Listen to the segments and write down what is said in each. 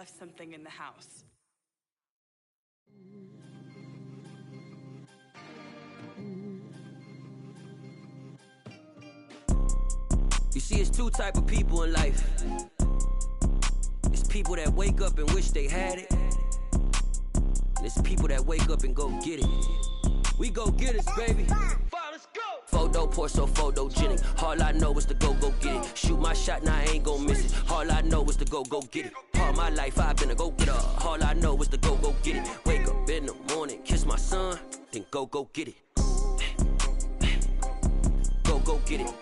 left something in the house. You see, it's two type of people in life. It's people that wake up and wish they had it, and it's people that wake up and go get it. We go get it, baby. Let's go. Photo pour so photogenic. All I know is to go get it. Shoot my shot, now I ain't gon' miss it. All I know is to go get it. All my life I've been a go-getter. All I know is to go get it. Wake up in the morning, kiss my son, then go get it. Go get it.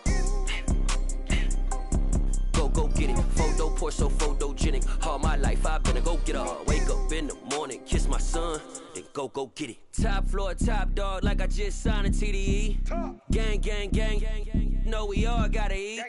Go get it. Photo pour so photogenic. All my life I've been a go-getter. Wake up in the morning, kiss my son, then go get it. Top floor, top dog, like I just signed a TDE. Gang. Know we all gotta eat.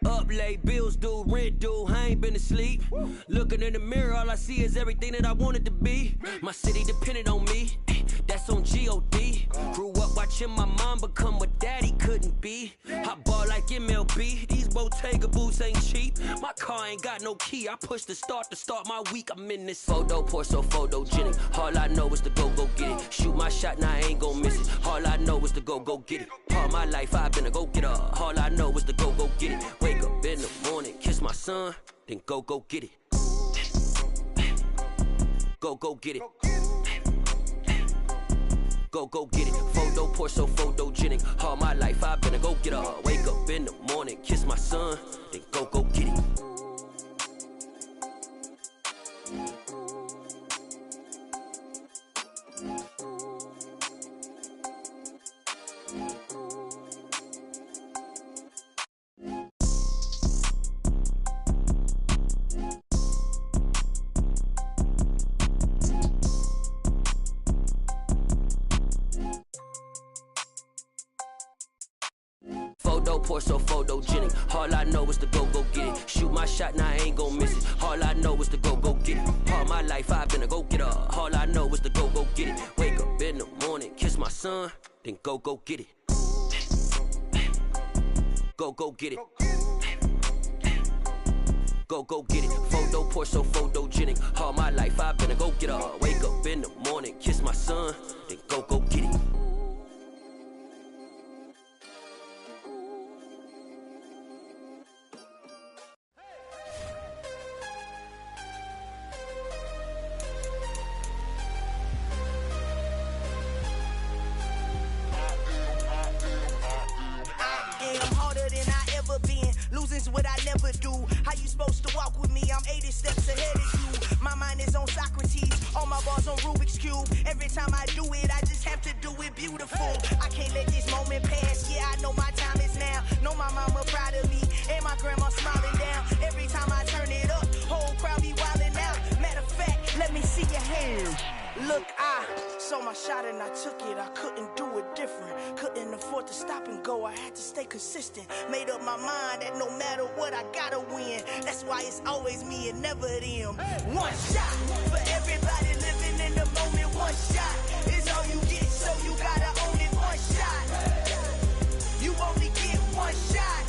Up late, bills due, rent due, I ain't been asleep. Looking in the mirror, all I see is everything that I wanted to be. My city depended on me, that's on G.O.D. Grew up watching my mom become what daddy couldn't be. I ball like MLB, these Bottega boots ain't cheap. My car ain't got no key, I push the start to start my week. I'm in this photo pour so photogenic. All I know is to go get it. Shoot my shot, now I ain't gon' miss it. All I know is to go get it. All my life I've been a go-getter. All I know is to go get it. Wake up in the morning, kiss my son, then go get it. Go get it. Go get it. Photo pour so photogenic. All my life I've been a go-getter. Wake up in the morning, kiss my son, then go get it. Photo pour so photogenic. All I know is to go get it. Shoot my shot, now I ain't gon' miss it. All I know is to go get it. All my life I've been a go-getter. All I know is to go get it. Wake up in the morning, kiss my son, then go get it. Go get it. Go get it. Photo pour so photogenic. All my life I've been a go-getter. Wake up in the morning, kiss my son, then go get it. Losing's what I never do. How you supposed to walk with me? I'm 80 steps ahead of you. My mind is on Socrates, all my bars on Rubik's Cube. Every time I do it, I just have to do it beautiful. I can't let this moment pass. Yeah, I know my time is now. Know my mama proud of me, and my grandma smiling down. Every time I turn it up, whole crowd be wildin' out. Matter of fact, let me see your hands. Look, I saw my shot and I took it. I couldn't do it different. Couldn't afford to stop and go. I had to stay consistent. Made up my mind that no matter what, I gotta win. That's why it's always me and never them. One shot for everybody living in the moment. One shot is all you get, so you gotta own it. One shot. You only get one shot.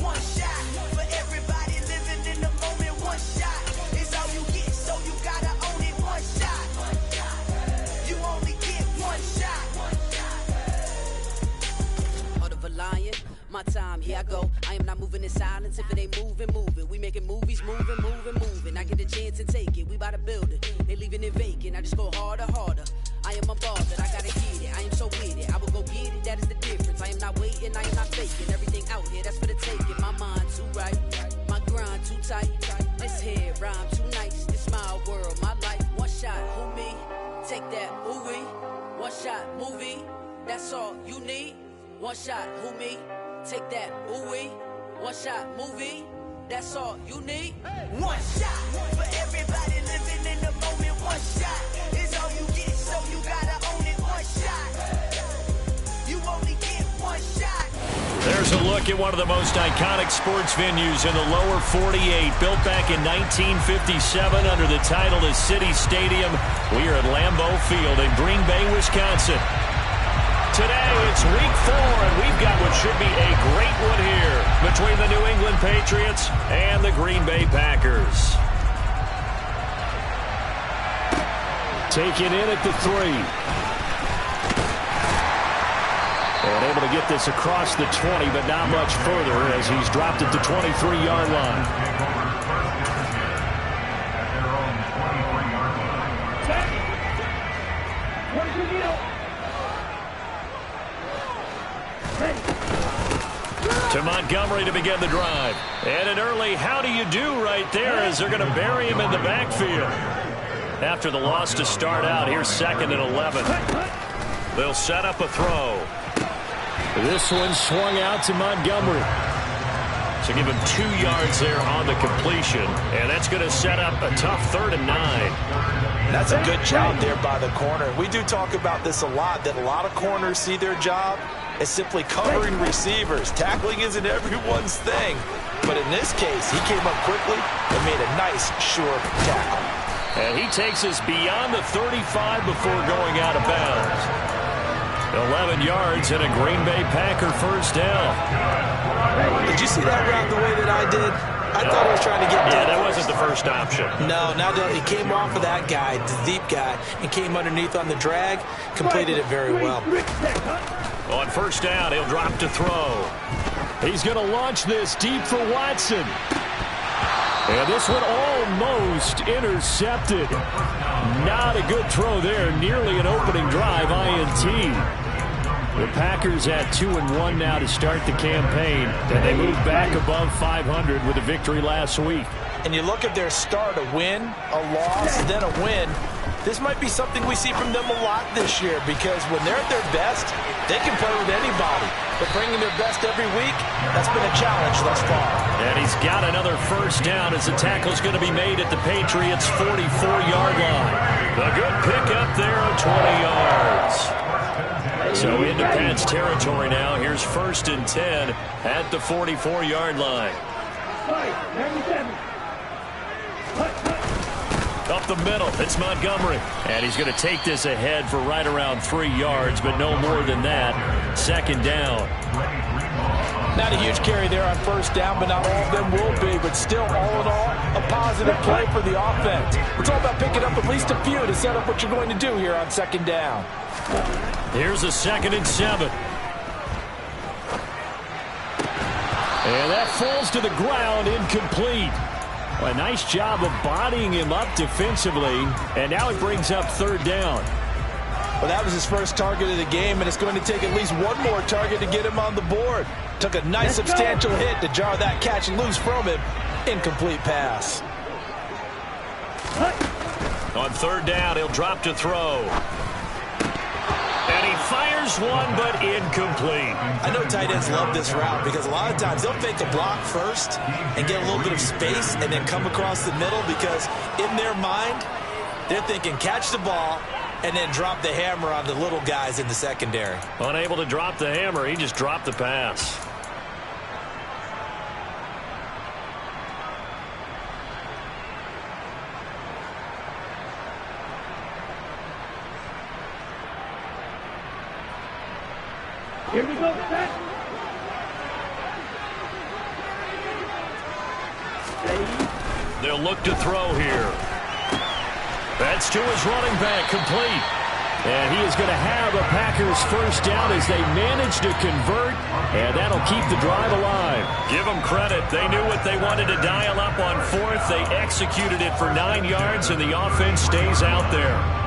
One shot for everybody living in the moment. One shot is all you get, so you gotta own it. One shot. You only get one shot. Heart of a lion, my time, here I go. I am not moving in silence. If it ain't moving. We making movies, moving. I get a chance and take it. We bout to build it. They leaving it vacant. I just go harder. I am a boss that I gotta get it. I am so with it. I will go get it. That is the difference. I am not waiting. I am not faking. Everything out here, that's for the taking. My mind too right. My grind too tight. This head rhyme too nice. This my world, my life. One shot, who me? Take that, ooh wee. One shot, movie. That's all you need. One shot, who me? Take that, ooh wee. One shot, movie. That's all you need. One shot for everybody living in the moment. One shot is all you get, so you gotta own it. One shot. You only get one shot. There's a look at one of the most iconic sports venues in the lower 48. Built back in 1957 under the title of City Stadium. We are at Lambeau Field in Green Bay, Wisconsin. Today It's week 4, and we've got what should be a great one here between the New England Patriots and the Green Bay Packers. Taken in at the 3. And able to get this across the 20, but not much further as he's dropped at the 23-yard line. To Montgomery to begin the drive. And an early how do you do right there as they're going to bury him in the backfield. After the loss to start out, here's 2nd and 11. They'll set up a throw. This one swung out to Montgomery. So give him 2 yards there on the completion. And that's going to set up a tough 3rd and 9. That's a good job there by the corner. We do talk about this a lot, that a lot of corners see their job as simply covering receivers. Tackling isn't everyone's thing. But in this case, he came up quickly and made a nice, sure tackle. And he takes us beyond the 35 before going out of bounds. 11 yards and a Green Bay Packer first down. Did you see that route the way that I did? I thought he was trying to get deep. Yeah, that wasn't the first option. No, he came off of that guy, the deep guy, and came underneath on the drag, completed it very well. On first down, he'll drop to throw. He's going to launch this deep for Watson. And this one almost intercepted. Not a good throw there. Nearly an opening drive, INT. The Packers at 2-1 now to start the campaign. And they move back above 500 with a victory last week. And you look at their start, a win, a loss, then a win. This might be something we see from them a lot this year because when they're at their best, they can play with anybody. But bringing their best every week, that's been a challenge thus far. And he's got another first down as the tackle's going to be made at the Patriots' 44-yard line. A good pickup there of 20 yards. So into Pats territory now. Here's 1st and 10 at the 44-yard line. Up the middle, it's Montgomery. And he's going to take this ahead for right around 3 yards, but no more than that. 2nd down. Not a huge carry there on first down, but not all of them will be. But still, all in all, a positive play for the offense. It's all about picking up at least a few to set up what you're going to do here on 2nd down. Here's a 2nd and 7. And that falls to the ground, incomplete. A nice job of bodying him up defensively, and now it brings up 3rd down. Well, that was his first target of the game, and it's going to take at least one more target to get him on the board. Took a nice substantial hit to jar that catch loose from him. Incomplete pass. On 3rd down, he'll drop to throw. And he fires one, but incomplete. I know tight ends love this route because a lot of times they'll fake a block first and get a little bit of space and then come across the middle because in their mind, they're thinking catch the ball and then drop the hammer on the little guys in the secondary. Unable to drop the hammer, he just dropped the pass. Here we go, set. They'll look to throw here. That's to his running back, complete. And he is going to have a Packers first down as they manage to convert, and that'll keep the drive alive. Give them credit. They knew what they wanted to dial up on 4th. They executed it for 9 yards, and the offense stays out there.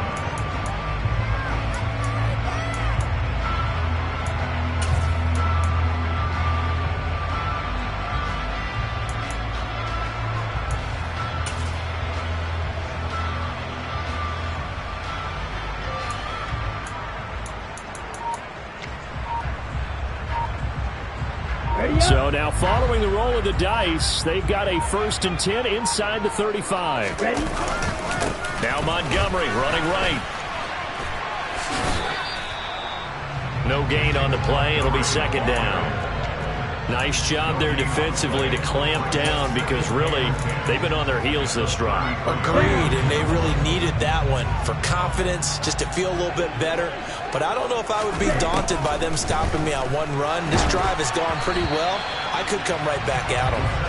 So now following the roll of the dice, they've got a 1st and 10 inside the 35. Ready? Now Montgomery running right. No gain on the play. It'll be 2nd down. Nice job there defensively to clamp down because really they've been on their heels this drive. Agreed, and they really needed that one for confidence, just to feel a little bit better. But I don't know if I would be daunted by them stopping me on one run. This drive has gone pretty well. I could come right back at them.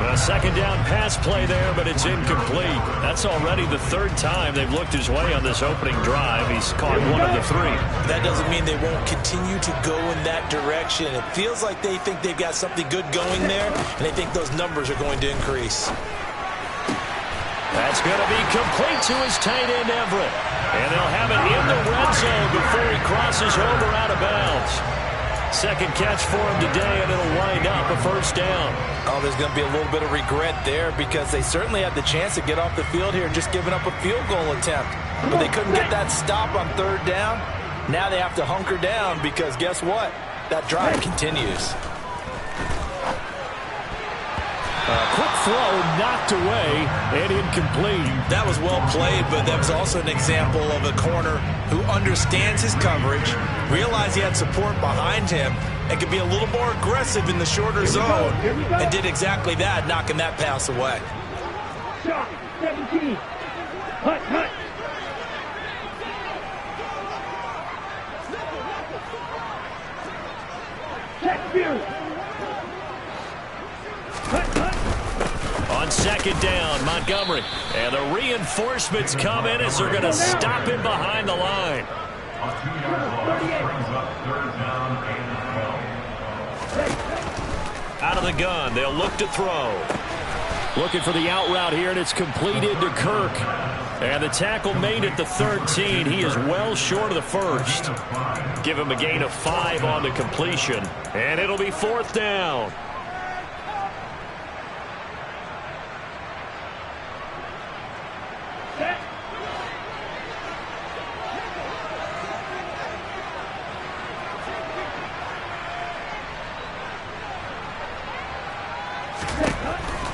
A second down pass play there, but it's incomplete. That's already the third time they've looked his way on this opening drive. He's caught one of the three. That doesn't mean they won't continue to go in that direction. It feels like they think they've got something good going there, and they think those numbers are going to increase. That's going to be complete to his tight end, Everett. And they'll have it in the red zone before he crosses over out of bounds. Second catch for him today, and it'll wind up a first down. Oh, there's going to be a little bit of regret there because they certainly had the chance to get off the field here, just giving up a field goal attempt. But they couldn't get that stop on third down. Now they have to hunker down because guess what? That drive continues. Quick throw knocked away and incomplete. That was well played, but that was also an example of a corner who understands his coverage, realized he had support behind him, and could be a little more aggressive in the shorter zone, and did exactly that, knocking that pass away. Shot, 17. Hut, hut. Check view. Hut, hut. On second down, Montgomery. And the reinforcements come in as they're going to stop him behind the line. Out of the gun, they'll look to throw. Looking for the out route here, and it's completed to Kirk. And the tackle made at the 13. He is well short of the first. Give him a gain of 5 on the completion. And it'll be fourth down.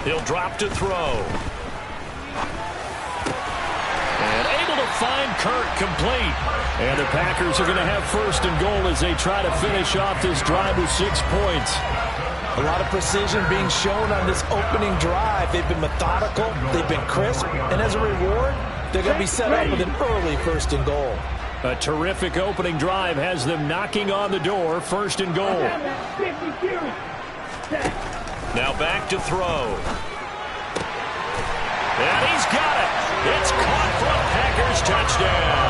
He'll drop to throw. And able to find Kirk complete. And the Packers are going to have first and goal as they try to finish off this drive with 6 points. A lot of precision being shown on this opening drive. They've been methodical, they've been crisp, and as a reward, they're going to be set up with an early first and goal. A terrific opening drive has them knocking on the door, first and goal. Now back to throw. And he's got it. It's caught for a Packers touchdown.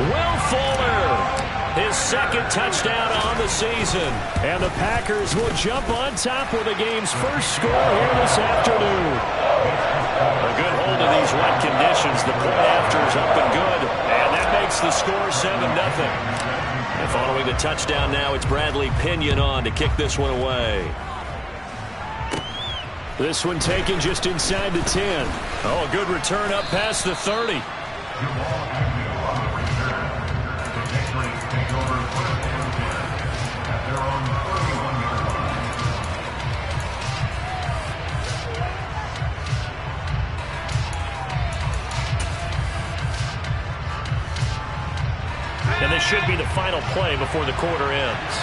Will Fuller, his second touchdown on the season. And the Packers will jump on top with the game's first score here this afternoon. A good hold of these wet conditions. The point after is up and good. And that makes the score 7-0. And following the touchdown now, it's Bradley Pinion on to kick this one away. This one taken just inside the 10. Oh, a good return up past the 30. And this should be the final play before the quarter ends.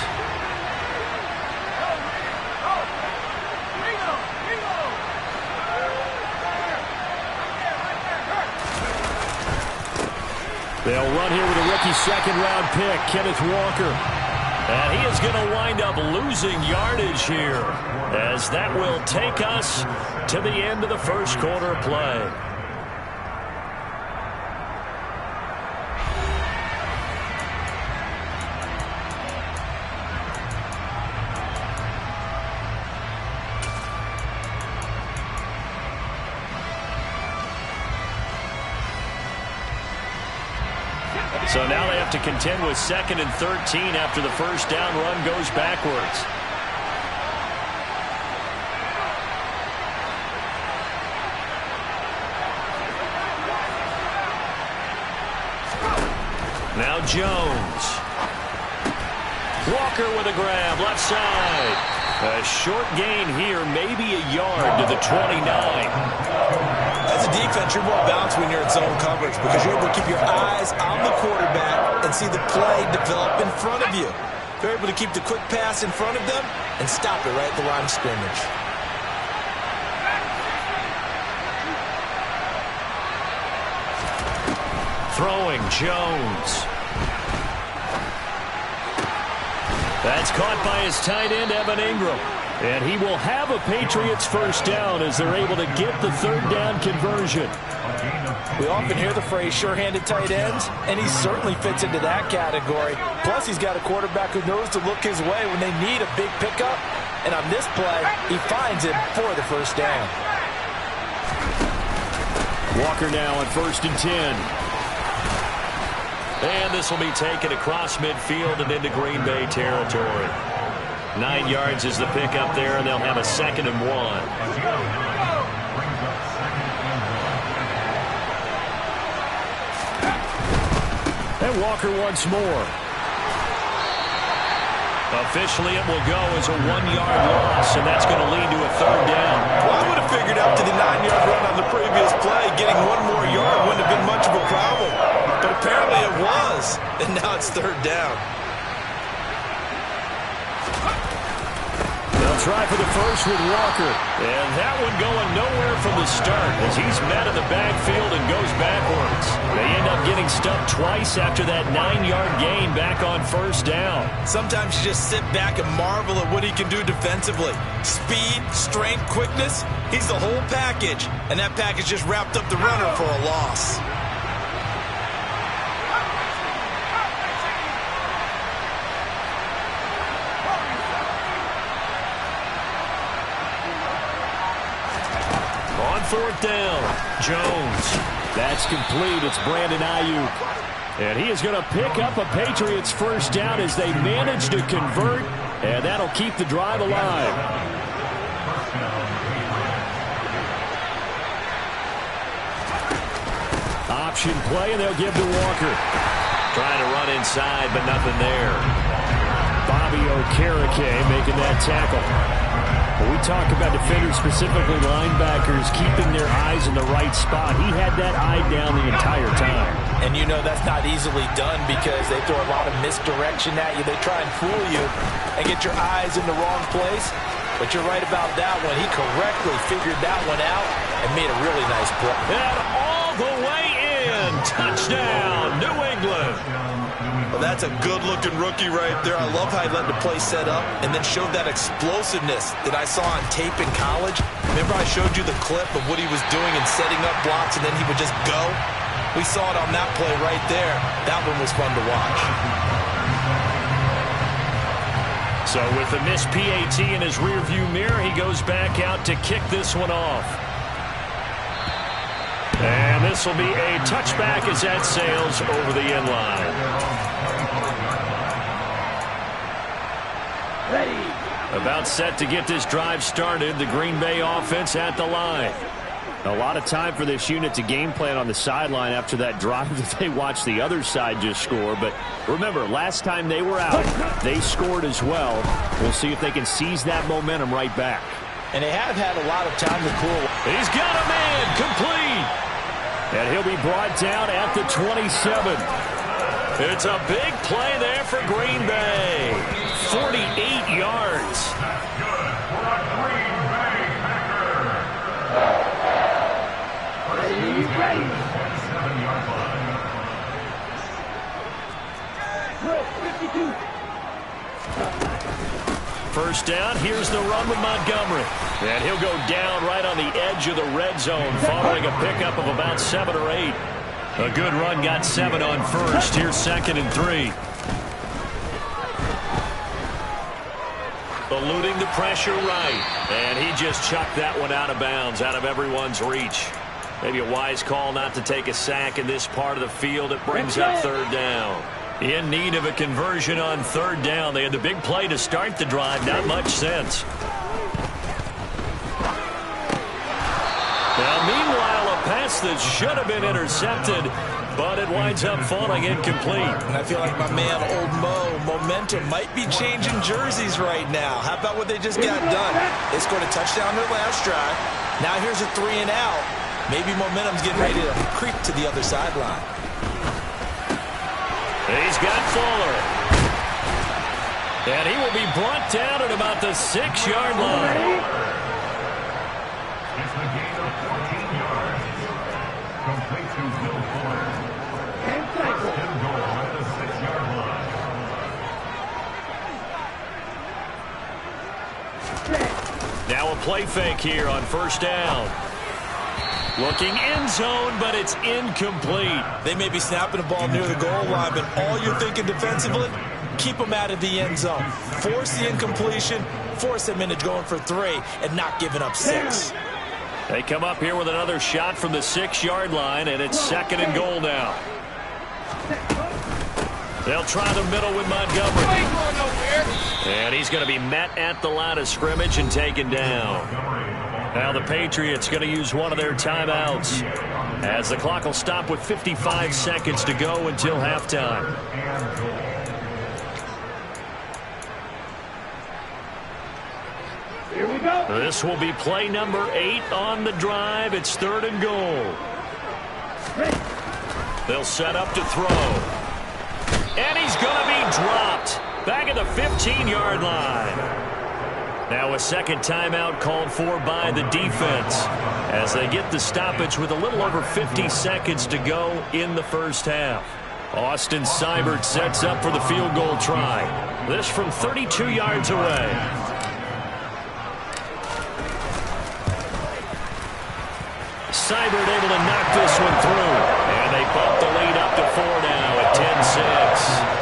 They'll run here with a rookie second-round pick, Kenneth Walker. And he is going to wind up losing yardage here, as that will take us to the end of the first quarter of play. So now they have to contend with 2nd and 13 after the first down run goes backwards. Now Jones. Walker with a grab, left side. A short gain here, maybe a yard to the 29. As a defense, you're more balanced when you're in zone coverage because you're able to keep your eyes on the quarterback and see the play develop in front of you. They're able to keep the quick pass in front of them and stop it right at the line of scrimmage. Throwing, Jones. That's caught by his tight end, Evan Ingram. And he will have a Patriots first down as they're able to get the third down conversion. We often hear the phrase sure-handed tight ends, and he certainly fits into that category. Plus, he's got a quarterback who knows to look his way when they need a big pickup. And on this play, he finds him for the first down. Walker now on 1st and 10. And this will be taken across midfield and into Green Bay territory. 9 yards is the pickup there, and they'll have a 2nd and 1. And Walker once more. Officially, it will go as a 1-yard loss, and that's going to lead to a third down. Well, I would have figured after the 9-yard run on the previous play, getting 1 more yard wouldn't have been much of a problem. But apparently it was, and now it's third down. They'll try for the first with Walker. And that one going nowhere from the start as he's met in the backfield and goes backwards. They end up getting stuffed twice after that 9-yard gain back on first down. Sometimes you just sit back and marvel at what he can do defensively. Speed, strength, quickness, he's the whole package. And that package just wrapped up the runner for a loss. On 4th down, Jones. That's complete. It's Brandon Ayuk. And he is going to pick up a Patriots first down as they manage to convert, and that'll keep the drive alive. Option play, and they'll give to Walker. Trying to run inside, but nothing there. Bobby Okereke making that tackle. When we talk about defenders, specifically linebackers, keeping their eyes in the right spot, he had that eye down the entire time. And you know that's not easily done because they throw a lot of misdirection at you. They try and fool you and get your eyes in the wrong place. But you're right about that one. He correctly figured that one out and made a really nice play. And all the way in. Touchdown, New England. Well, that's a good-looking rookie right there. I love how he let the play set up and then showed that explosiveness that I saw on tape in college. Remember I showed you the clip of what he was doing and setting up blocks, and then he would just go? We saw it on that play right there. That one was fun to watch. So with the missed PAT in his rearview mirror, he goes back out to kick this one off. And this will be a touchback as that sails over the end line. Ready. About set to get this drive started. The Green Bay offense at the line. A lot of time for this unit to game plan on the sideline after that drive that they watched the other side just score. But remember, last time they were out, they scored as well. We'll see if they can seize that momentum right back. And they have had a lot of time to cool. He's got a man complete. And he'll be brought down at the 27. It's a big play there for Green Bay. 48 yards. Ready. Good. 52. First down, here's the run with Montgomery. And he'll go down right on the edge of the red zone following a pickup of about 7 or 8. A good run got 7 on first. Here's 2nd and 3. Eluding the pressure right. And he just chucked that one out of bounds, out of everyone's reach. Maybe a wise call not to take a sack in this part of the field. It brings up 3rd down. In need of a conversion on 3rd down. They had the big play to start the drive. Not much sense. Now, meanwhile, a pass that should have been intercepted, but it winds up falling incomplete. And I feel like my man, Old Mo, momentum might be changing jerseys right now. How about what they just got done? They scored a touchdown their last drive. Now here's a 3 and out. Maybe momentum's getting ready to creep to the other sideline. He's got Fuller. And he will be brought down at about the 6-yard line. It's a gain of 14 yards. Complete to Will Fuller. First and goal at the 6-yard line. Now a play fake here on first down. Looking end zone, but it's incomplete. They may be snapping the ball near the goal line, but all you're thinking defensively, keep them out of the end zone. Force the incompletion, force them into going for 3 and not giving up 6. They come up here with another shot from the 6-yard line, and it's 2nd and goal now. They'll try the middle with Montgomery. And he's going to be met at the line of scrimmage and taken down. Now the Patriots going to use one of their timeouts as the clock will stop with 55 seconds to go until halftime. Here we go. This will be play number 8 on the drive. It's 3rd and goal. They'll set up to throw. And he's going to be dropped back at the 15-yard line. Now a second timeout called for by the defense as they get the stoppage with a little over 50 seconds to go in the first half. Austin Seibert sets up for the field goal try. This from 32 yards away. Seibert able to knock this one through. And they bump the lead up to 4 now at 10-6.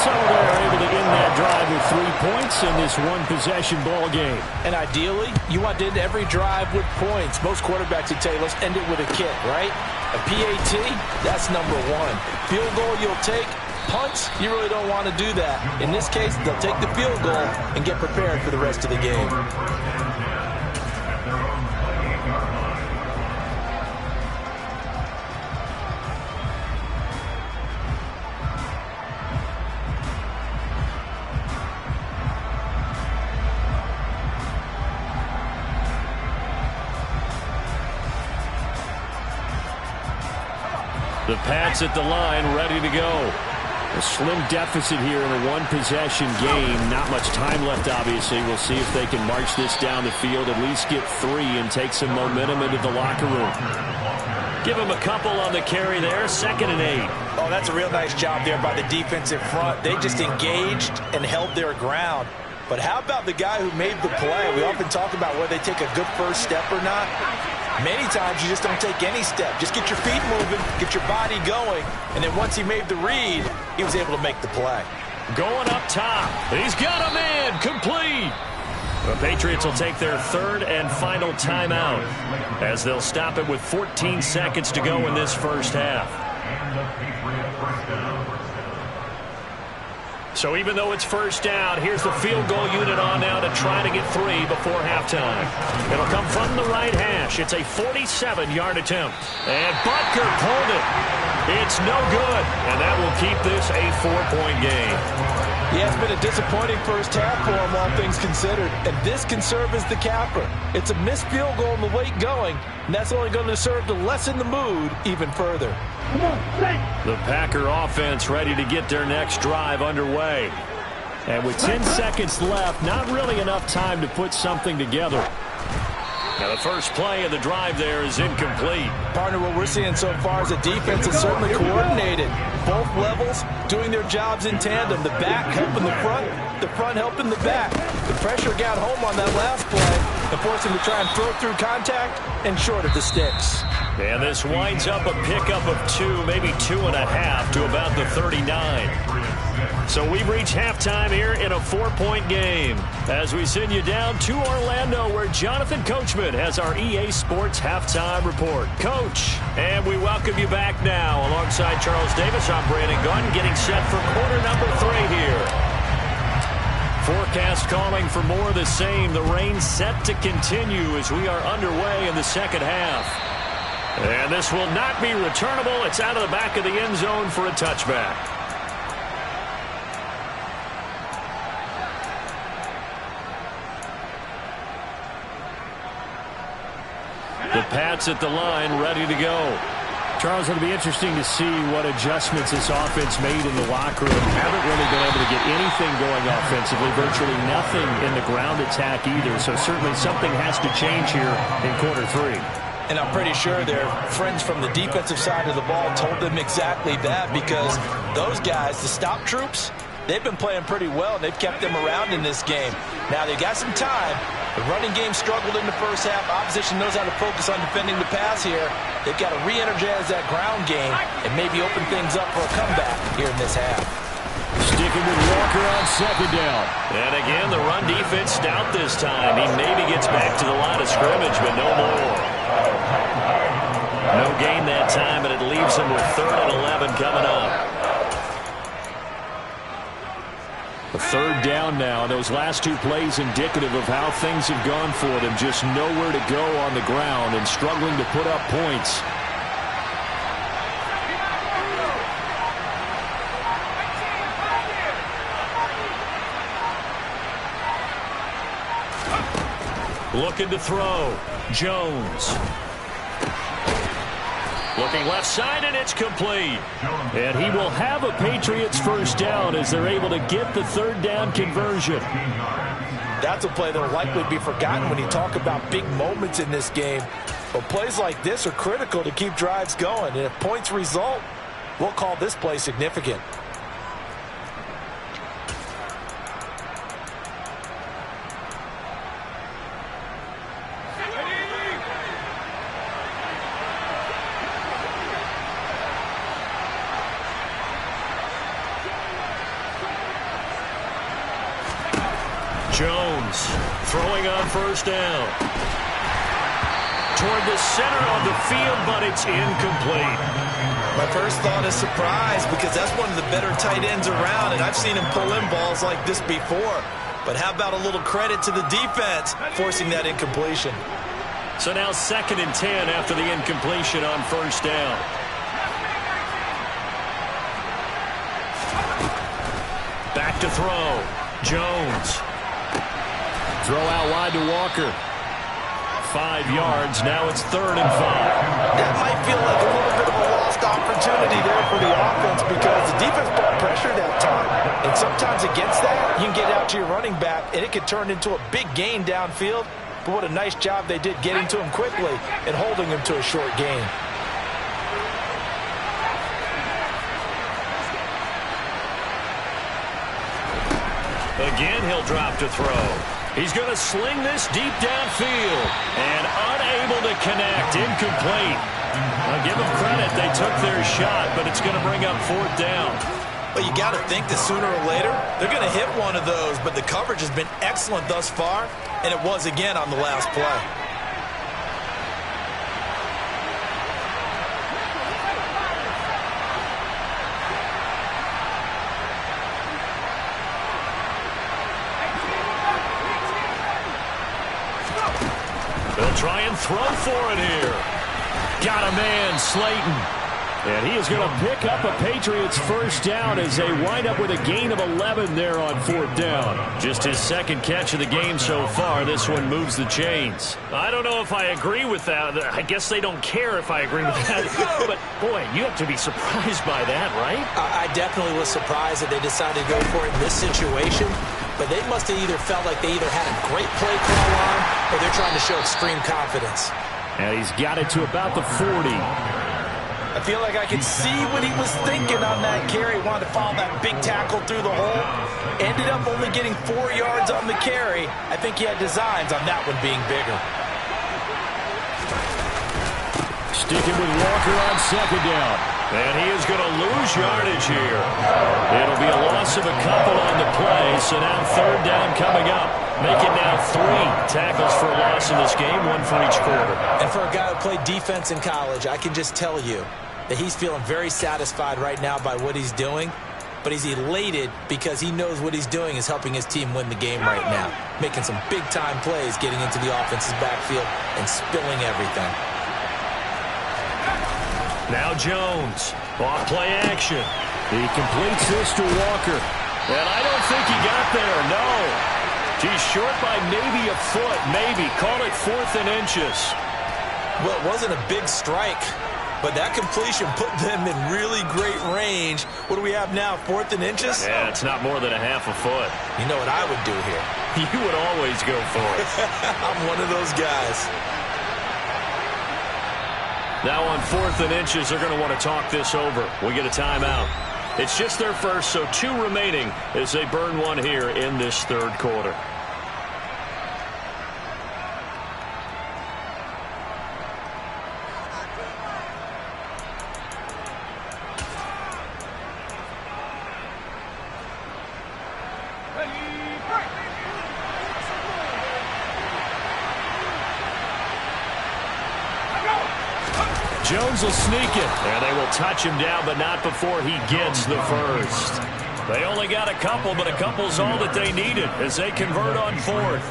So they're able to end that drive with 3 points in this one-possession ball game. And ideally, you want to end every drive with points. Most quarterbacks would tell you, let's end it with a kick, right? A PAT, that's number 1. Field goal you'll take. Punts, you really don't want to do that. In this case, they'll take the field goal and get prepared for the rest of the game. The Pats at the line, ready to go. A slim deficit here in a one-possession game. Not much time left, obviously. We'll see if they can march this down the field, at least get 3 and take some momentum into the locker room. Give him a couple on the carry there. 2nd and 8. Oh, that's a real nice job there by the defensive front. They just engaged and held their ground. But how about the guy who made the play? We often talk about whether they take a good first step or not. Many times you just don't take any step. Just get your feet moving, get your body going, and then once he made the read, he was able to make the play. Going up top. He's got him in. Complete. The Patriots will take their 3rd and final timeout as they'll stop it with 14 seconds to go in this first half. So even though it's first down, here's the field goal unit on now to try to get 3 before halftime. It'll come from the right hash. It's a 47-yard attempt. And Butker pulled it. It's no good. And that will keep this a 4-point game. Yeah, it's been a disappointing first half for him, all things considered. And this can serve as the capper. It's a missed field goal in the late going, and that's only going to serve to lessen the mood even further. The Packer offense ready to get their next drive underway. And with 10 seconds left, not really enough time to put something together. Now the first play of the drive there is incomplete. Partner, what we're seeing so far is the defense is certainly coordinated. Both levels doing their jobs in tandem. The back helping the front helping the back. The pressure got home on that last play and forced him to try and throw through contact and short of the sticks. And this winds up a pickup of 2, maybe 2.5 to about the 39. So we've reached halftime here in a 4-point game as we send you down to Orlando where Jonathan Coachman has our EA Sports halftime report. Coach, and we welcome you back now alongside Charles Davis. I'm Brandon Gunn getting set for quarter number 3 here. Forecast calling for more of the same. The rain set to continue as we are underway in the second half. And this will not be returnable. It's out of the back of the end zone for a touchback. The Pats at the line, ready to go. Charles, it'll be interesting to see what adjustments this offense made in the locker room. Haven't really been able to get anything going offensively, virtually nothing in the ground attack either. So certainly something has to change here in quarter 3. And I'm pretty sure their friends from the defensive side of the ball told them exactly that, because those guys, the stop troops, they've been playing pretty well, and they've kept them around in this game. Now, they've got some time. The running game struggled in the first half. Opposition knows how to focus on defending the pass here. They've got to re-energize that ground game and maybe open things up for a comeback here in this half. Sticking with Walker on second down. And again, the run defense stout this time. He maybe gets back to the line of scrimmage, but no more. No gain that time, and it leaves him with 3rd and 11 coming up. A 3rd down now. Those last 2 plays indicative of how things have gone for them. Just nowhere to go on the ground and struggling to put up points. Looking to throw. Jones. Looking left side, and it's complete. And he will have a Patriots first down as they're able to get the 3rd down conversion. That's a play that will likely be forgotten when you talk about big moments in this game. But plays like this are critical to keep drives going. And if points result, we'll call this play significant. Jones throwing on first down. Toward the center of the field, but it's incomplete. My first thought is surprise, because that's one of the better tight ends around, and I've seen him pull in balls like this before. But how about a little credit to the defense forcing that incompletion? So now 2nd and 10 after the incompletion on first down. Back to throw. Jones. Throw out wide to Walker. 5 yards. Now it's 3rd and 5. That might feel like a little bit of a lost opportunity there for the offense, because the defense brought pressure that time. And sometimes against that, you can get out to your running back, and it could turn into a big gain downfield. But what a nice job they did getting to him quickly and holding him to a short gain. Again, he'll drop to throw. He's going to sling this deep downfield and unable to connect. Incomplete. I'll give them credit. They took their shot, but it's going to bring up 4th down. But you got to think that sooner or later, they're going to hit one of those. But the coverage has been excellent thus far, and it was again on the last play. They'll try and throw for it here. Got a man, Slayton. And he is going to pick up a Patriots first down as they wind up with a gain of 11 there on 4th down. Just his 2nd catch of the game so far. This one moves the chains. I don't know if I agree with that. I guess they don't care if I agree with that. But, boy, you have to be surprised by that, right? I definitely was surprised that they decided to go for it in this situation. But they must have either felt like they either had a great play call on, or they're trying to show extreme confidence. And he's got it to about the 40. I feel like I could see what he was thinking on that carry. He wanted to follow that big tackle through the hole. Ended up only getting 4 yards on the carry. I think he had designs on that one being bigger. Sticking with Walker on second down. And he is going to lose yardage here. It'll be a loss of a couple on the play, so now 3rd down coming up. Make it now 3 tackles for a loss in this game, 1 for each quarter. And for a guy who played defense in college, I can just tell you that he's feeling very satisfied right now by what he's doing. But he's elated because he knows what he's doing is helping his team win the game right now. Making some big-time plays, getting into the offense's backfield and spilling everything. Now Jones, off play action. He completes this to Walker. And I don't think he got there, no. He's short by maybe a foot, maybe. Call it 4th and inches. Well, it wasn't a big strike, but that completion put them in really great range. What do we have now, 4th and inches? Yeah, it's not more than a half a foot. You know what I would do here? You would always go for it. I'm one of those guys. Now on 4th and inches, they're going to want to talk this over. We get a timeout. It's just their first, so 2 remaining as they burn one here in this 3rd quarter. Jones will sneak it. And they will touch him down, but not before he gets the first. They only got a couple, but a couple's all that they needed as they convert on 4th.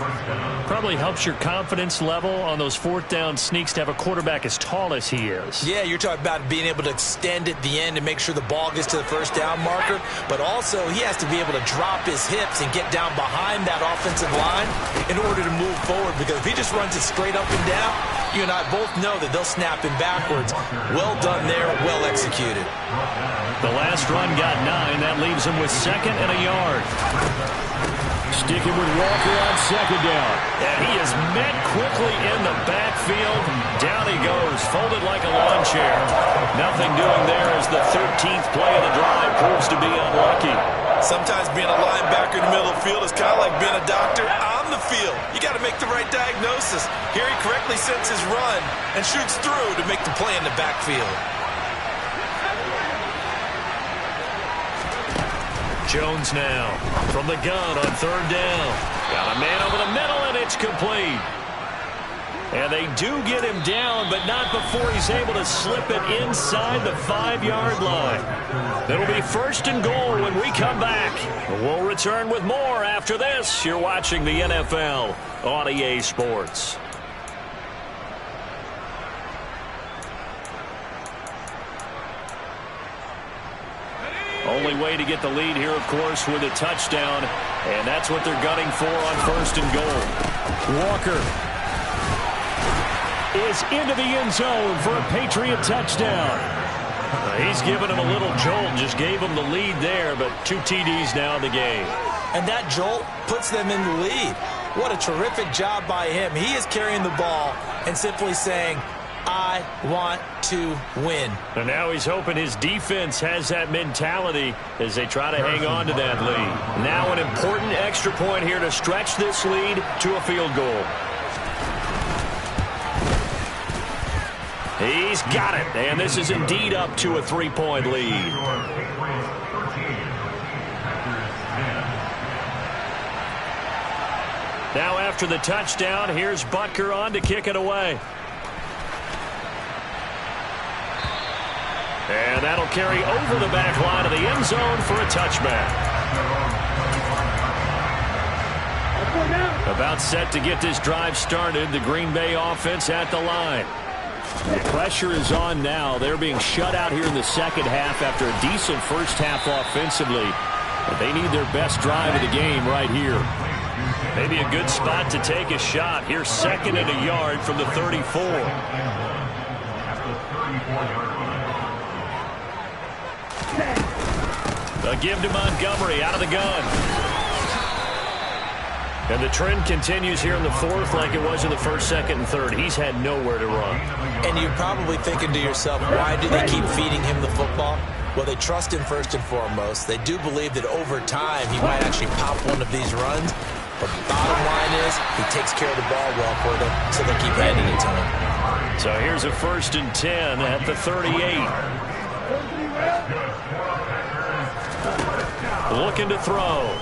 Probably helps your confidence level on those 4th down sneaks to have a quarterback as tall as he is. Yeah, you're talking about being able to extend at the end and make sure the ball gets to the 1st down marker, but also he has to be able to drop his hips and get down behind that offensive line in order to move forward, because if he just runs it straight up and down, you and I both know that they'll snap him backwards. Well done there, well executed. The last run got 9. That leaves him with 2nd and a yard. Sticking with Walker on 2nd down. And he is met quickly in the backfield. Down he goes, folded like a lawn chair. Nothing doing there as the 13th play of the drive proves to be unlucky. Sometimes being a linebacker in the middle of the field is kind of like being a doctor on the field. You got to make the right diagnosis. Here he correctly sets his run and shoots through to make the play in the backfield. Jones now from the gun on 3rd down. Got a man over the middle, and it's complete. And they do get him down, but not before he's able to slip it inside the 5-yard line. It'll be 1st and goal when we come back. We'll return with more after this. You're watching the NFL on EA Sports. Only way to get the lead here, of course, with a touchdown, and that's what they're gunning for on 1st and goal. Walker is into the end zone for a Patriot touchdown. He's given him a little jolt, just gave him the lead there, but 2 TDs now in the game. And that jolt puts them in the lead. What a terrific job by him. He is carrying the ball and simply saying, I want to win. And now he's hoping his defense has that mentality as they try to hang on to that lead. Now an important extra point here to stretch this lead to a field goal. He's got it, and this is indeed up to a 3-point lead. Now after the touchdown, here's Butker on to kick it away. And that'll carry over the back line of the end zone for a touchback. About set to get this drive started, the Green Bay offense at the line. The pressure is on now. They're being shut out here in the 2nd half after a decent 1st half offensively. But they need their best drive of the game right here. Maybe a good spot to take a shot. Here's 2nd and a yard from the 34. A give to Montgomery out of the gun. And the trend continues here in the 4th like it was in the 1st, 2nd, and 3rd. He's had nowhere to run. And you're probably thinking to yourself, why do they keep feeding him the football? Well, they trust him first and foremost. They do believe that over time he might actually pop one of these runs. But the bottom line is he takes care of the ball well for them, so they keep handing it to him. So here's a 1st and 10 at the 38. Looking to throw.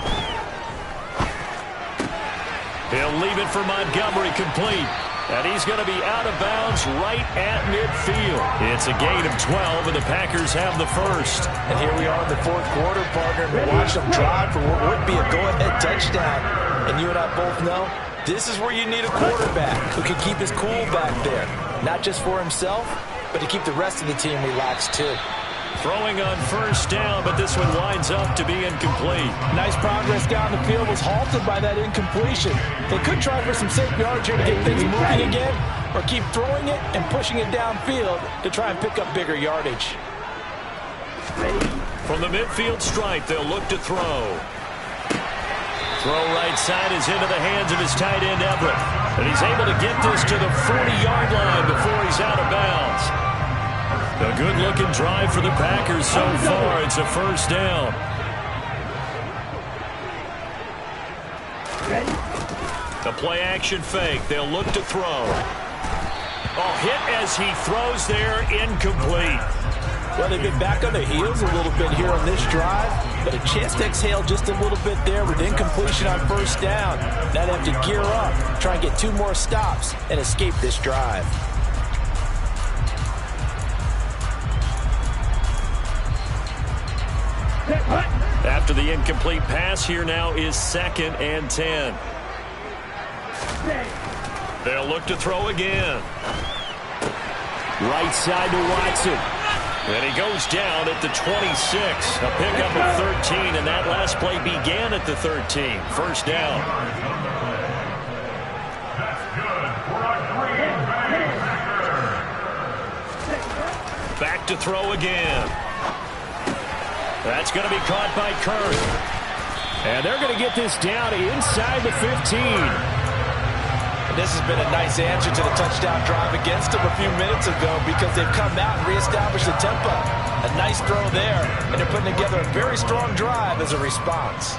He'll leave it for Montgomery, complete. And he's going to be out of bounds right at midfield. It's a gain of 12, and the Packers have the first. And here we are in the 4th quarter, partner, and we're watching them drive for what would be a go-ahead touchdown. And you and I both know this is where you need a quarterback who can keep his cool back there. Not just for himself, but to keep the rest of the team relaxed too. Throwing on first down, but this one winds up to be incomplete. Nice progress down the field, was halted by that incompletion. They could try for some safe yards here to get things moving again, or keep throwing it and pushing it downfield to try and pick up bigger yardage. From the midfield stripe, they'll look to throw. Throw right side is into the hands of his tight end, Everett. And he's able to get this to the 40-yard line before he's out of bounds. A good-looking drive for the Packers so far. It's a first down. The play-action fake. They'll look to throw. Oh, hit as he throws there, incomplete. Well, they've been back on their heels a little bit here on this drive, but a chance to exhale just a little bit there with incompletion on first down. Now they have to gear up, try and get 2 more stops, and escape this drive. After the incomplete pass, here now is 2nd and 10. They'll look to throw again. Right side to Watson. And he goes down at the 26. A pickup of 13, and that last play began at the 13. First down. Back to throw again. That's going to be caught by Curry. And they're going to get this down inside the 15. And this has been a nice answer to the touchdown drive against them a few minutes ago because they've come out and reestablished the tempo. A nice throw there, and they're putting together a very strong drive as a response.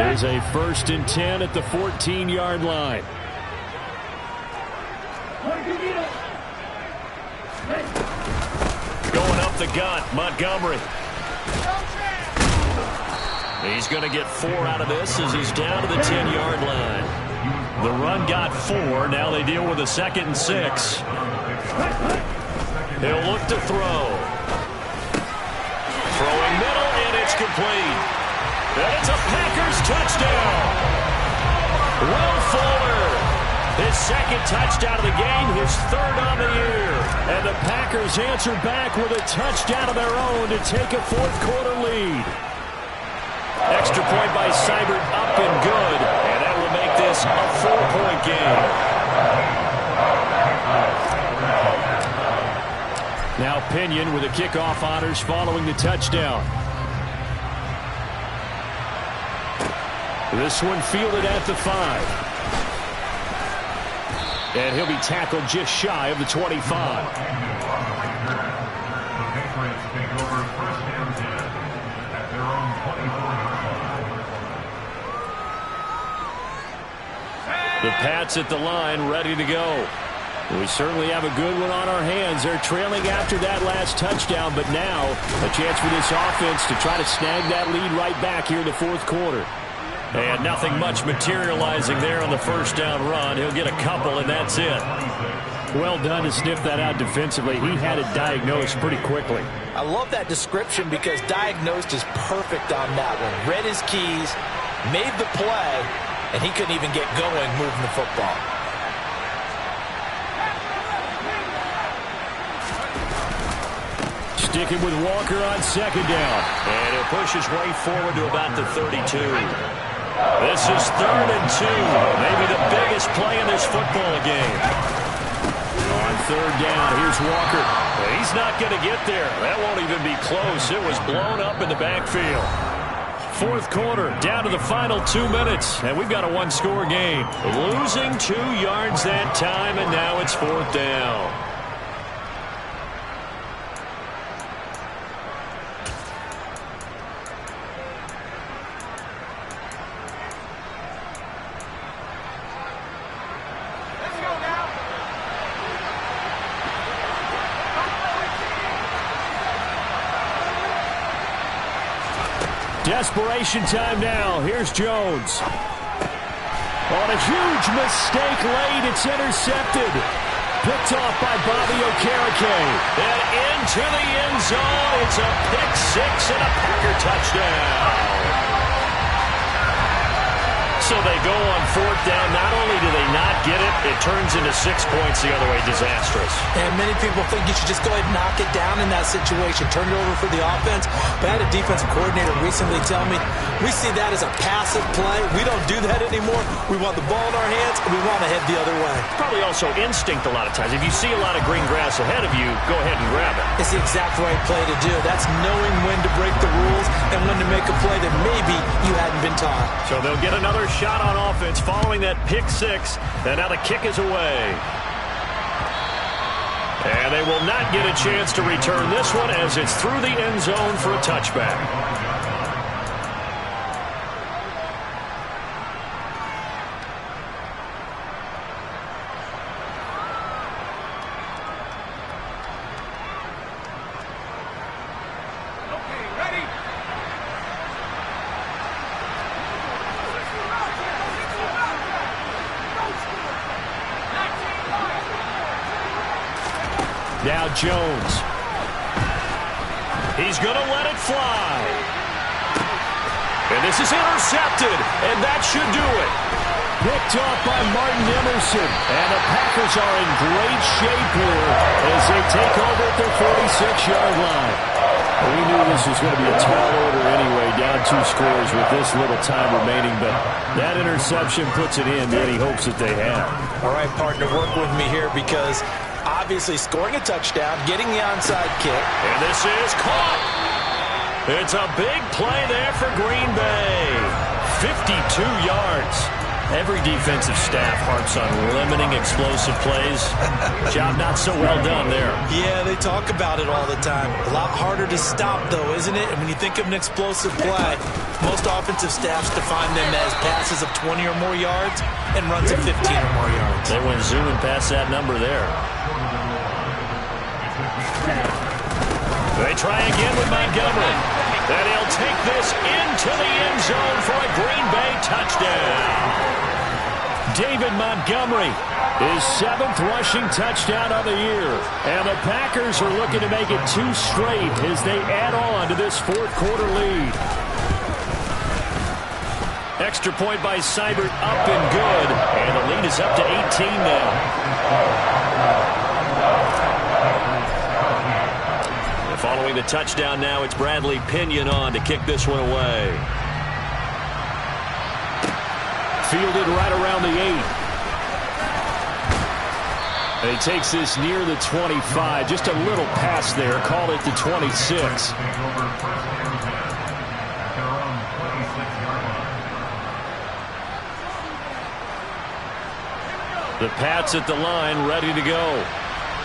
There's a 1st and 10 at the 14-yard line. Going up the gut, Montgomery. He's going to get 4 out of this as he's down to the 10-yard line. The run got 4. Now they deal with a 2nd and 6. He'll look to throw. Throwing middle, and it's complete. And it's a Packers touchdown. Will Fuller, his 2nd touchdown of the game, his 3rd on the year. And the Packers answer back with a touchdown of their own to take a 4th-quarter lead. Extra point by Seibert, up and good. And that will make this a 4-point game. Now Pinion with the kickoff honors following the touchdown. This one fielded at the 5. And he'll be tackled just shy of the 25. The Pats at the line, ready to go. We certainly have a good one on our hands. They're trailing after that last touchdown, but now a chance for this offense to try to snag that lead right back here in the 4th quarter. And nothing much materializing there on the first down run. He'll get a couple, and that's it. Well done to sniff that out defensively. He had it diagnosed pretty quickly. I love that description because diagnosed is perfect on that one. Read his keys, made the play, and he couldn't even get going moving the football. Sticking with Walker on 2nd down. And he'll push his way forward to about the 32. This is 3rd and 2. Maybe the biggest play in this football game. On 3rd down, here's Walker. He's not going to get there. That won't even be close. It was blown up in the backfield. 4th quarter, down to the final 2 minutes, and we've got a 1-score game. Losing 2 yards that time, and now it's 4th down. Desperation time now. Here's Jones. On a huge mistake late, it's intercepted. Picked off by Bobby Okereke. And into the end zone. It's a pick 6 and a Packer touchdown. So they go on 4th down. Not only do they not get it. It turns into 6 points the other way. Disastrous. And many people think you should just go ahead and knock it down in that situation. Turn it over for the offense. But I had a defensive coordinator recently tell me, we see that as a passive play. We don't do that anymore. We want the ball in our hands, and we want to head the other way. Probably also instinct a lot of times. If you see a lot of green grass ahead of you, go ahead and grab it. It's the exact right play to do. That's knowing when to break the rules and when to make a play that maybe you hadn't been taught. So they'll get another shot on offense following that pick six. And now the kick is away. And they will not get a chance to return this one as it's through the end zone for a touchback. Now Jones. He's going to let it fly. And this is intercepted, and that should do it. Picked off by Martin Emerson. And the Packers are in great shape here as they take over at their 46-yard line. Well, we knew this was going to be a tall order anyway, down 2 scores with this little time remaining, but that interception puts it in any hopes that they have. All right, partner, work with me here because obviously scoring a touchdown, getting the onside kick. And this is caught. It's a big play there for Green Bay. 52 yards. Every defensive staff harps on limiting explosive plays. Job not so well done there. Yeah, they talk about it all the time. A lot harder to stop, though, isn't it? And when you think of an explosive play, most offensive staffs define them as passes of 20 or more yards and runs of 15 or more yards. They went zooming past that number there. They try again with Montgomery. And he'll take this into the end zone for a Green Bay touchdown. David Montgomery, his 7th rushing touchdown of the year. And the Packers are looking to make it 2 straight as they add on to this 4th quarter lead. Extra point by Seibert, up and good. And the lead is up to 18 now. Following the touchdown now, it's Bradley Pinion on to kick this one away. Fielded right around the 8. And he takes this near the 25. Just a little pass there. Call it the 26. The Pats at the line, ready to go.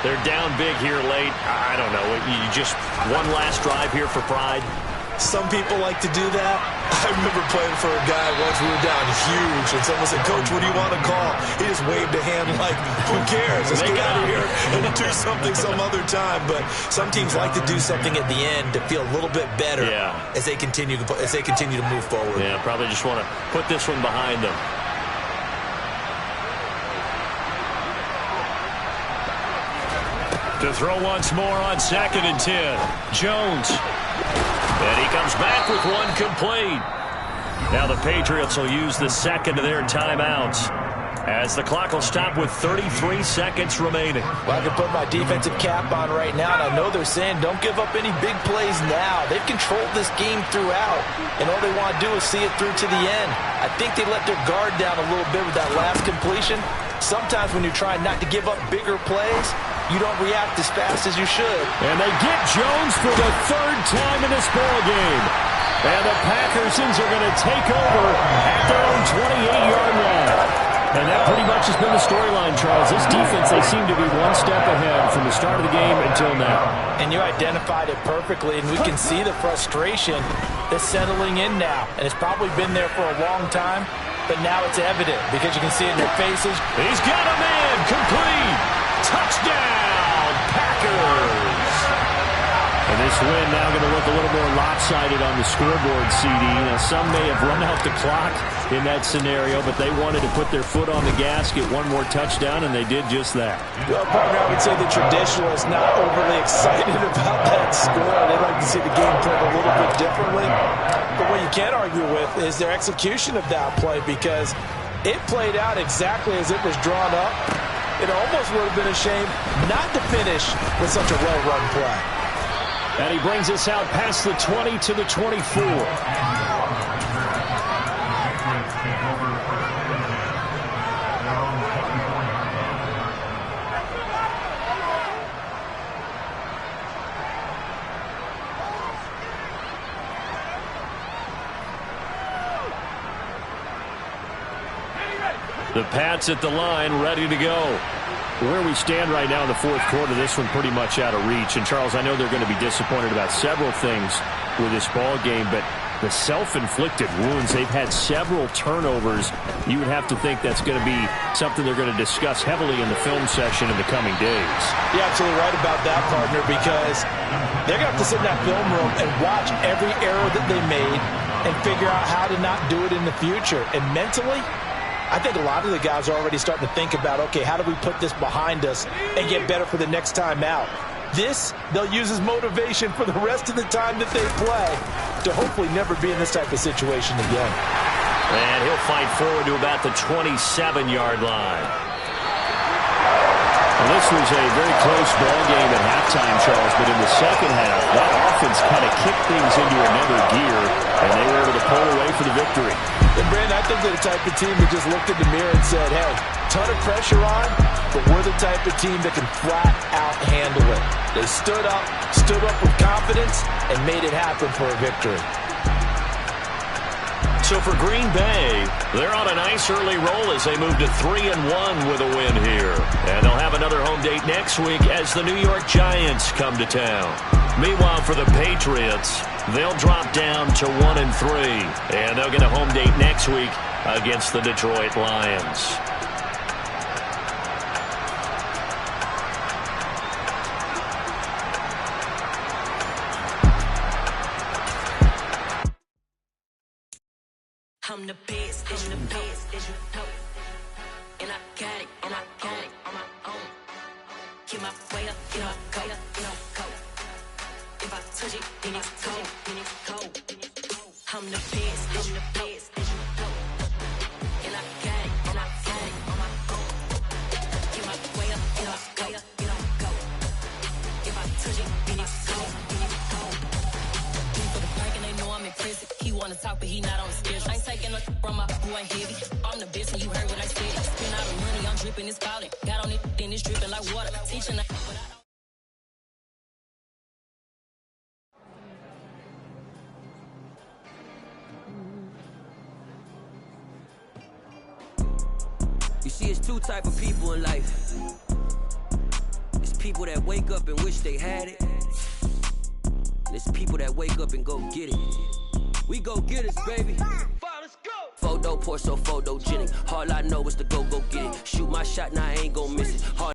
They're down big here late. I don't know. You just one last drive here for pride. Some people like to do that. I remember playing for a guy once. We were down huge, and someone said, "Coach, what do you want to call?" He just waved a hand like, "Who cares? Let's get out of here and do something some other time." But some teams like to do something at the end to feel a little bit better as they continue to move forward. Yeah, probably just want to put this one behind them. To throw once more on 2nd and 10. Jones. And he comes back with one complete. Now the Patriots will use the second of their timeouts as the clock will stop with 33 seconds remaining. Well, I can put my defensive cap on right now, and I know they're saying don't give up any big plays now. They've controlled this game throughout, and all they want to do is see it through to the end. I think they let their guard down a little bit with that last completion. Sometimes when you're trying not to give up bigger plays, you don't react as fast as you should. And they get Jones for the 3rd time in this ball game. And the Packersons are going to take over at their own 28-yard line. And that pretty much has been the storyline, Charles. This defense, they seem to be one step ahead from the start of the game until now. And you identified it perfectly, and we can see the frustration that's settling in now. And it's probably been there for a long time, but now it's evident because you can see it in their faces. He's got him in. Complete. Touchdown, Packers. And this win now going to look a little more lopsided on the scoreboard, CD. Now, some may have run out the clock in that scenario, but they wanted to put their foot on the gas, get one more touchdown, and they did just that. Well, partner, I would say the traditionalists not overly excited about that score. They'd like to see the game played a little bit differently. But what you can't argue with is their execution of that play because It played out exactly as it was drawn up. It almost would have been a shame not to finish with such a well-run play. And he brings us out past the 20 to the 24. The Pats at the line, ready to go. Where we stand right now in the fourth quarter, this one pretty much out of reach. And, Charles, I know they're going to be disappointed about several things with this ball game, but the self-inflicted wounds, they've had several turnovers. You would have to think that's going to be something they're going to discuss heavily in the film session in the coming days. You're absolutely right about that, partner, because they're going to have to sit in that film room and watch every error that they made and figure out how to not do it in the future. And mentally, I think a lot of the guys are already starting to think about, okay, how do we put this behind us and get better for the next time out? This, they'll use as motivation for the rest of the time that they play to hopefully never be in this type of situation again. And he'll fight forward to about the 27-yard line. Well, this was a very close ball game at halftime, Charles, but in the second half, that offense kind of kicked things into another gear, and they were able to pull away for the victory. And, Brandon, I think they're the type of team that just looked in the mirror and said, hey, ton of pressure on, but we're the type of team that can flat out handle it. They stood up with confidence, and made it happen for a victory. So for Green Bay, they're on a nice early roll as they move to 3-1 with a win here. And they'll have another home date next week as the New York Giants come to town. Meanwhile, for the Patriots, they'll drop down to 1-3. And they'll get a home date next week against the Detroit Lions. I'm the best, and you know, and I got it, on my own. Get my way up, get my go, go. If I touch it, then it's cold, I'm the best, and you know, and I got it, on my own. Get my way up, get my go. If I touch it, then it's cold. For the park and they know I'm impressive. He wanna talk, but he not on the schedule. I ain't taking no from my boy heavy. I'm the best and you heard what I said. Spend all the money, I'm dripping, it's falling. Got on it, then it's dripping like water. Teaching that, but I don't. You see, it's two type of people in life. It's people that wake up and wish they had it. And it's people that wake up and go get it. We go get it, baby. Let's go. Photo poor, so photogenic. All I know is to go get it. Shoot my shot, now I ain't gon' miss it. Hard